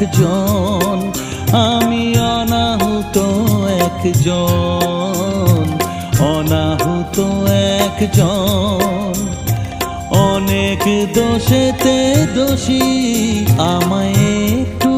একজন, আমি অনাহুত একজন, অনাহুত একজন। অনেক দোষেতে দোষী, আমায় একটু